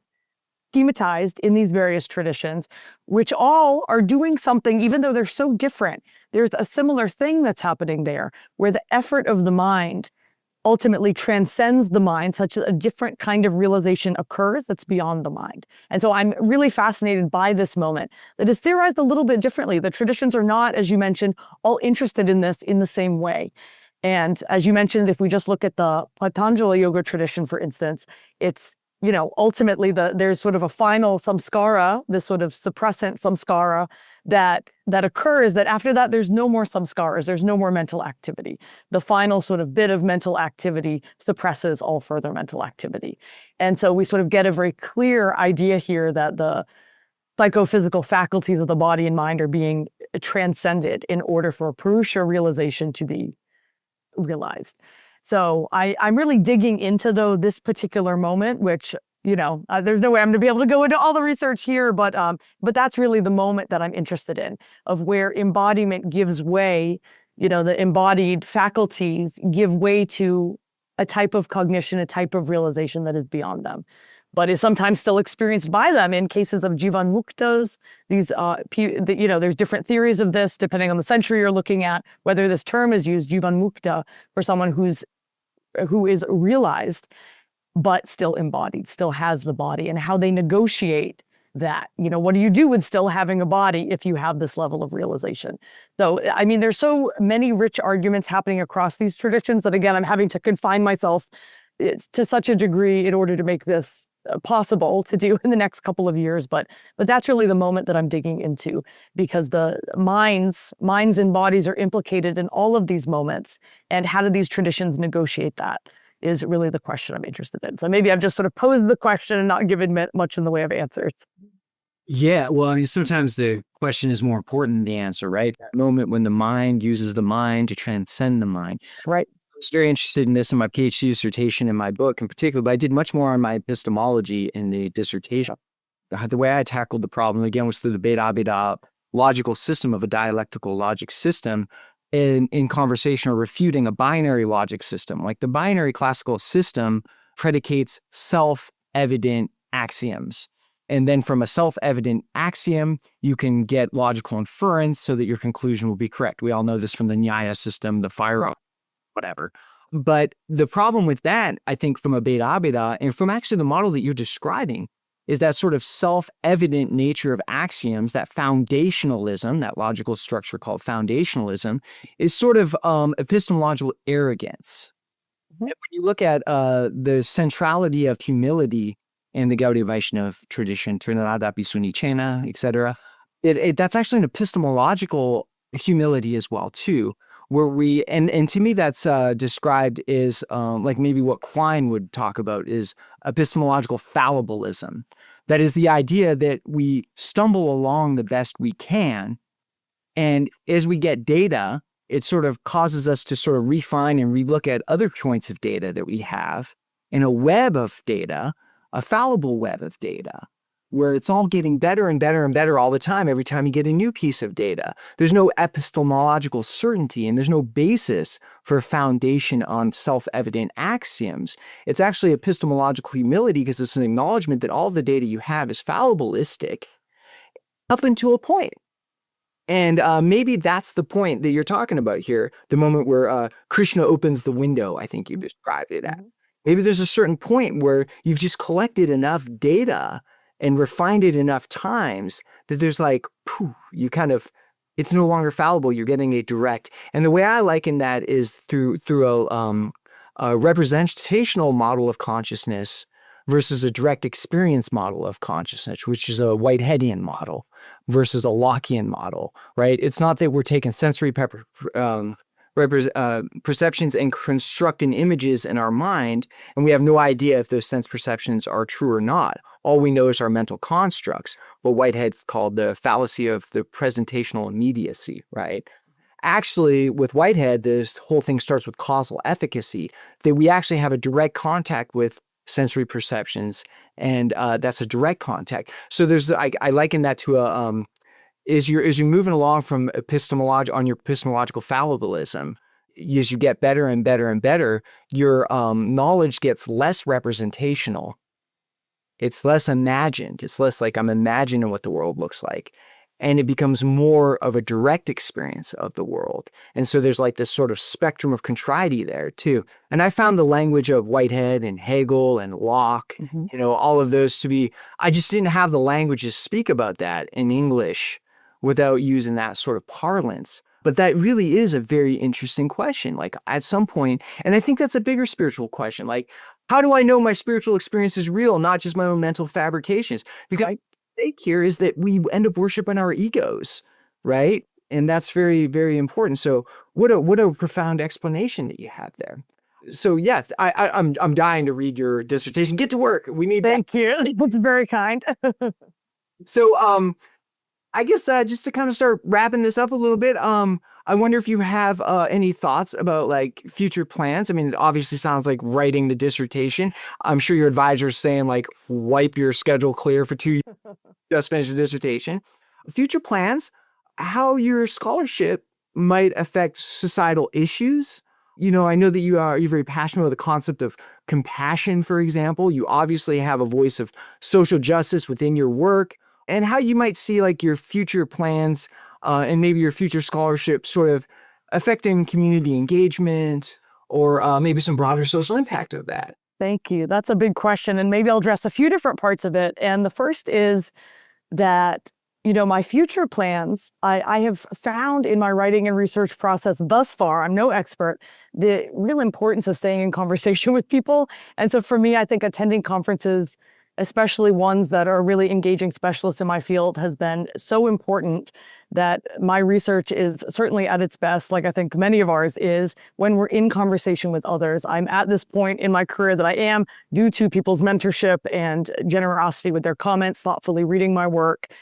schematized in these various traditions, which all are doing something, even though they're so different. There's a similar thing that's happening there, where the effort of the mind ultimately transcends the mind, such that a different kind of realization occurs that's beyond the mind. And so I'm really fascinated by this moment that is theorized a little bit differently. The traditions are not, as you mentioned, all interested in this in the same way. And as you mentioned, if we just look at the Patanjali yoga tradition, for instance, it's, ultimately there's sort of a final samskara, this sort of suppressant samskara that occurs, that after that, there's no more samskaras, there's no more mental activity. The final sort of bit of mental activity suppresses all further mental activity. And so we sort of get a very clear idea here that the psychophysical faculties of the body and mind are being transcended in order for Purusha realization to be realized. So I'm really digging into, though, this particular moment, which, there's no way I'm going to be able to go into all the research here, but that's really the moment that I'm interested in, of where embodiment gives way, the embodied faculties give way to a type of cognition, a type of realization that is beyond them, but is sometimes still experienced by them. In cases of Jivan Muktas, there's different theories of this, depending on the century you're looking at, whether this term is used, Jivan Mukta, for someone who is realized, but still embodied, still has the body, and how they negotiate that. What do you do with still having a body if you have this level of realization? So, there's so many rich arguments happening across these traditions that, again, I'm having to confine myself to such a degree in order to make this possible to do in the next couple of years. But that's really the moment that I'm digging into, because the minds and bodies are implicated in all of these moments. And how do these traditions negotiate that is really the question I'm interested in. So maybe I've just sort of posed the question and not given much in the way of answers. Yeah, well, sometimes the question is more important than the answer, right? That moment when the mind uses the mind to transcend the mind. Right. I was very interested in this in my PhD dissertation, in my book in particular, but I did much more on my epistemology in the dissertation. The way I tackled the problem, again, was through the Bheda logical system of a dialectical logic system in conversation, or refuting a binary logic system. Like the binary classical system predicates self-evident axioms. And then from a self-evident axiom, you can get logical inference so that your conclusion will be correct. We all know this from the Nyaya system, the fire, whatever. But the problem with that, I think, from a Bheda, and from actually the model that you're describing, is that sort of self-evident nature of axioms, that foundationalism, that logical structure called foundationalism, is sort of epistemological arrogance. Mm-hmm. And when you look at the centrality of humility in the Gauḍīya Vaiṣṇava tradition, Trinadapi Sunicena, etc., that's actually an epistemological humility as well, too, where we, and to me that's described as like maybe what Quine would talk about is epistemological fallibilism. That is the idea that we stumble along the best we can, and as we get data, it sort of causes us to sort of refine and relook at other points of data that we have in a web of data, a fallible web of data, where it's all getting better and better and better all the time every time you get a new piece of data. There's no epistemological certainty, and there's no basis for a foundation on self-evident axioms. It's actually epistemological humility because it's an acknowledgement that all the data you have is fallibilistic up until a point. And maybe that's the point that you're talking about here, the moment where Krishna opens the window, I think you described it at. Maybe there's a certain point where you've just collected enough data and refined it enough times that there's like, you kind of, it's no longer fallible. You're getting a direct. And the way I liken that is through a representational model of consciousness versus a direct experience model of consciousness, which is a Whiteheadian model versus a Lockean model, right? It's not that we're taking sensory perceptions and constructing images in our mind, and we have no idea if those sense perceptions are true or not. All we know is our mental constructs, what Whitehead called the fallacy of the presentational immediacy, right? Actually, with Whitehead, this whole thing starts with causal efficacy, that we actually have a direct contact with sensory perceptions, and that's a direct contact. So there's, I liken that to a, as you're moving along from on your epistemological fallibilism, as you get better and better and better, your knowledge gets less representational. It's less imagined. It's less like I'm imagining what the world looks like. And it becomes more of a direct experience of the world. And so there's like this sort of spectrum of contrity there too. And I found the language of Whitehead and Hegel and Locke, all of those to be, I just didn't have the language to speak about that in English without using that sort of parlance. But that really is a very interesting question. Like at some point, and I think that's a bigger spiritual question. Like, how do I know my spiritual experience is real, not just my own mental fabrications? Because the stake here is that we end up worshiping our egos, right? And that's very, very important. So what a profound explanation that you have there. So yeah, I'm dying to read your dissertation. Get to work. We need. Thank you. That's very kind. So I guess just to kind of start wrapping this up a little bit, I wonder if you have any thoughts about like future plans. I mean, it obviously sounds like writing the dissertation. I'm sure your advisor's saying like, wipe your schedule clear for 2 years, just finish the dissertation. Future plans, how your scholarship might affect societal issues. I know that you're very passionate about the concept of compassion, for example. You obviously have a voice of social justice within your work. And how you might see like your future plans and maybe your future scholarship sort of affecting community engagement or maybe some broader social impact of that. Thank you. That's a big question. And maybe I'll address a few different parts of it. And the first is that, my future plans, I have found in my writing and research process thus far, I'm no expert, the real importance of staying in conversation with people. And so for me, I think attending conferences, especially ones that are really engaging specialists in my field, has been so important that my research is certainly at its best, like I think many of ours is, when we're in conversation with others. I'm at this point in my career that I am due to people's mentorship and generosity with their comments, thoughtfully reading my work,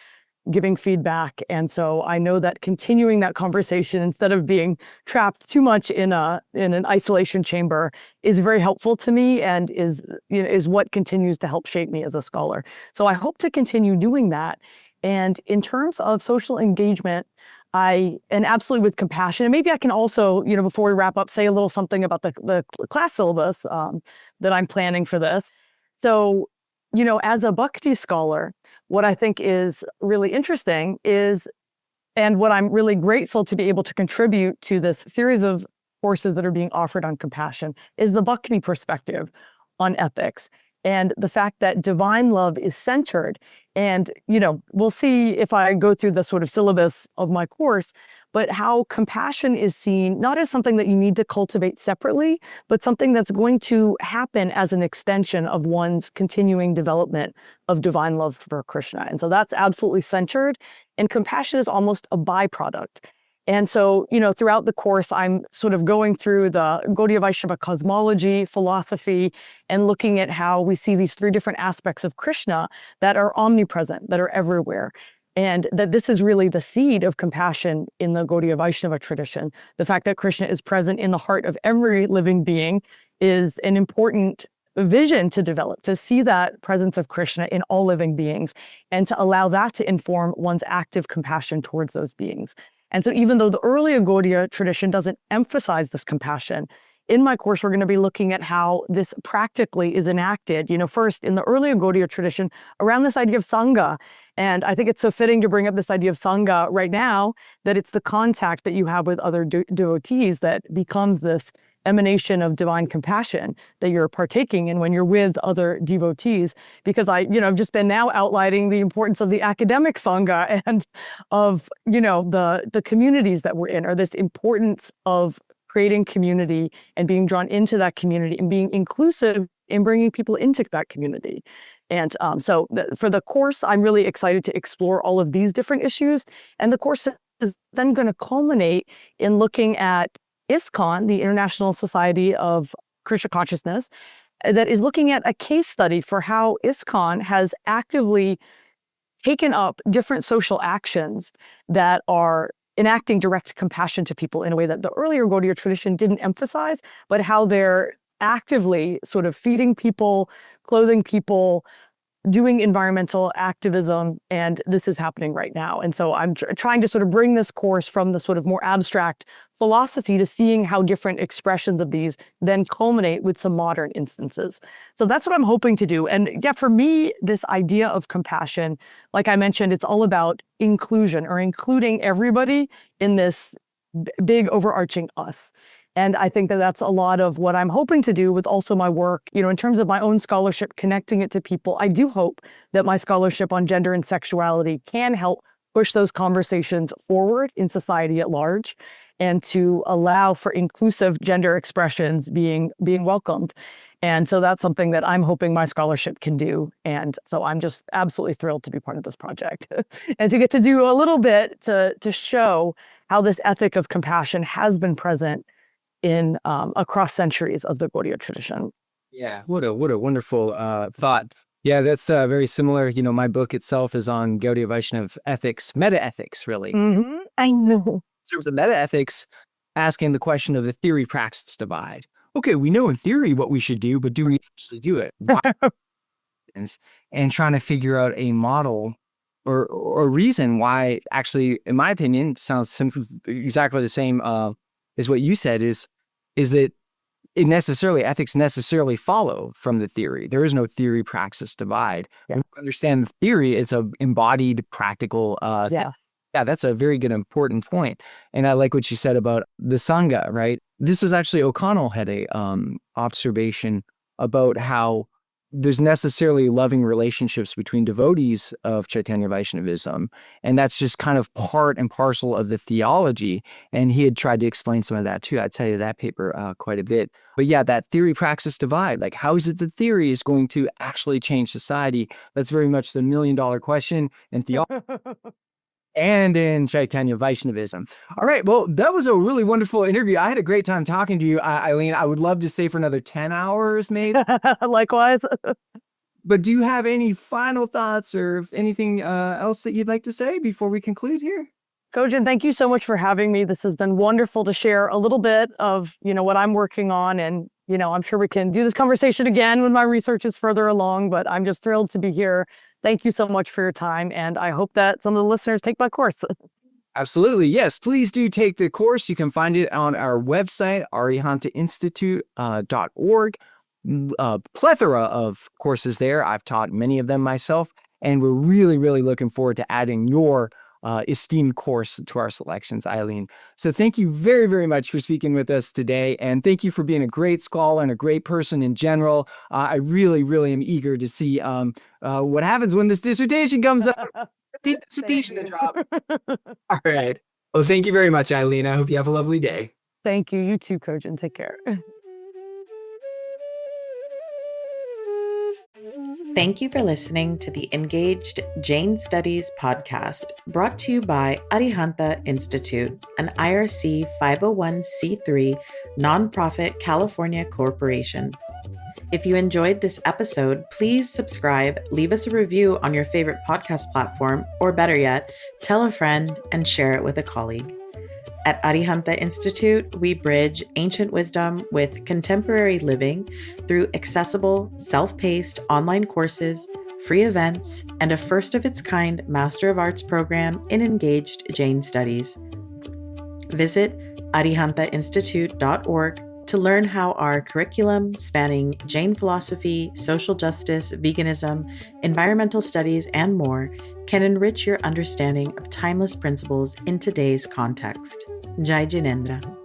giving feedback. And so I know that continuing that conversation instead of being trapped too much in an isolation chamber is very helpful to me and is what continues to help shape me as a scholar. So I hope to continue doing that. And in terms of social engagement, and absolutely with compassion, and maybe I can also, before we wrap up, say a little something about the class syllabus that I'm planning for this. So, as a Bhakti scholar, what I think is really interesting is, and what I'm really grateful to be able to contribute to this series of courses that are being offered on compassion, is the Bhakti perspective on ethics and the fact that divine love is centered. And, we'll see if I go through the sort of syllabus of my course, but how compassion is seen not as something that you need to cultivate separately, but something that's going to happen as an extension of one's continuing development of divine love for Krishna. And so that's absolutely centered. And compassion is almost a byproduct. And so, throughout the course, I'm sort of going through the Gauḍīya Vaiṣṇava cosmology, philosophy, and looking at how we see these three different aspects of Krishna that are omnipresent, that are everywhere. And that this is really the seed of compassion in the Gauḍīya Vaiṣṇava tradition. The fact that Krishna is present in the heart of every living being is an important vision to develop, to see that presence of Krishna in all living beings and to allow that to inform one's active compassion towards those beings. And so even though the earlier Gauḍīya tradition doesn't emphasize this compassion, in my course, we're going to be looking at how this practically is enacted, first in the earlier Gauḍīya tradition around this idea of Sangha. And I think it's so fitting to bring up this idea of Sangha right now, that it's the contact that you have with other devotees that becomes this emanation of divine compassion that you're partaking in when you're with other devotees. Because I've just been now outlining the importance of the academic Sangha and of, the communities that we're in, or this importance of creating community and being drawn into that community and being inclusive in bringing people into that community. And so for the course, I'm really excited to explore all of these different issues. And the course is then going to culminate in looking at ISKCON, the International Society of Krishna Consciousness, that is looking at a case study for how ISKCON has actively taken up different social actions that are enacting direct compassion to people in a way that the earlier Gauḍīya tradition didn't emphasize, but how they're actively sort of feeding people, clothing people, doing environmental activism, and this is happening right now. And so I'm trying to sort of bring this course from the sort of more abstract philosophy to seeing how different expressions of these then culminate with some modern instances. So that's what I'm hoping to do. And yeah, for me, this idea of compassion, like I mentioned, it's all about inclusion, or including everybody in this big overarching us. And I think that that's a lot of what I'm hoping to do with also my work, in terms of my own scholarship, connecting it to people. I do hope that my scholarship on gender and sexuality can help push those conversations forward in society at large, and to allow for inclusive gender expressions being welcomed. And so that's something that I'm hoping my scholarship can do. And so I'm just absolutely thrilled to be part of this project and to get to do a little bit to show how this ethic of compassion has been present in across centuries of the Gauḍīya tradition. Yeah, what a wonderful thought. Yeah, that's very similar. My book itself is on Gauḍīya Vaiṣṇava ethics, meta-ethics, really. Mm-hmm. I know. In terms of meta-ethics, asking the question of the theory-praxis divide. Okay, we know in theory what we should do, but do we actually do it? And trying to figure out a model or reason why, actually, in my opinion, sounds exactly the same is what you said, is that ethics necessarily follow from the theory. There is no theory praxis divide. Yeah. When you understand the theory, it's a embodied practical yes. Yeah, that's a very good, important point. And I like what you said about the Sangha, right? This was actually O'Connell had a observation about how there's necessarily loving relationships between devotees of Caitanya Vaishnavism. And that's just kind of part and parcel of the theology. And he had tried to explain some of that too. I'd say that paper quite a bit. But yeah, that theory-praxis divide, like how is it the theory is going to actually change society? That's very much the million-dollar question in theology. And in Caitanya Vaishnavism. All right, well, that was a really wonderful interview. I had a great time talking to you, Eileen. I would love to stay for another 10 hours, maybe. Likewise. But do you have any final thoughts or anything else that you'd like to say before we conclude here? Cogen, thank you so much for having me. This has been wonderful to share a little bit of, what I'm working on. And, I'm sure we can do this conversation again when my research is further along, but I'm just thrilled to be here. Thank you so much for your time, and I hope that some of the listeners take my course. Absolutely. Yes, please do take the course. You can find it on our website, arihantainstitute.org. A plethora of courses there. I've taught many of them myself, and we're really, really looking forward to adding your esteemed course to our selections, Eileen. So thank you very, very much for speaking with us today. And thank you for being a great scholar and a great person in general. I really, really am eager to see what happens when this dissertation comes up. Dissertation to drop. All right. Well, thank you very much, Eileen. I hope you have a lovely day. Thank you. You too, Cogen. Take care. Thank you for listening to the Engaged Jain Studies podcast, brought to you by Arihanta Institute, an IRC 501c3 nonprofit California corporation. If you enjoyed this episode, please subscribe, leave us a review on your favorite podcast platform, or better yet, tell a friend and share it with a colleague. At Arihanta Institute, we bridge ancient wisdom with contemporary living through accessible, self-paced online courses, free events, and a first-of-its-kind Master of Arts program in Engaged Jain Studies. Visit arihantainstitute.org to learn how our curriculum spanning Jain philosophy, social justice, veganism, environmental studies, and more can enrich your understanding of timeless principles in today's context. Jai Jinendra.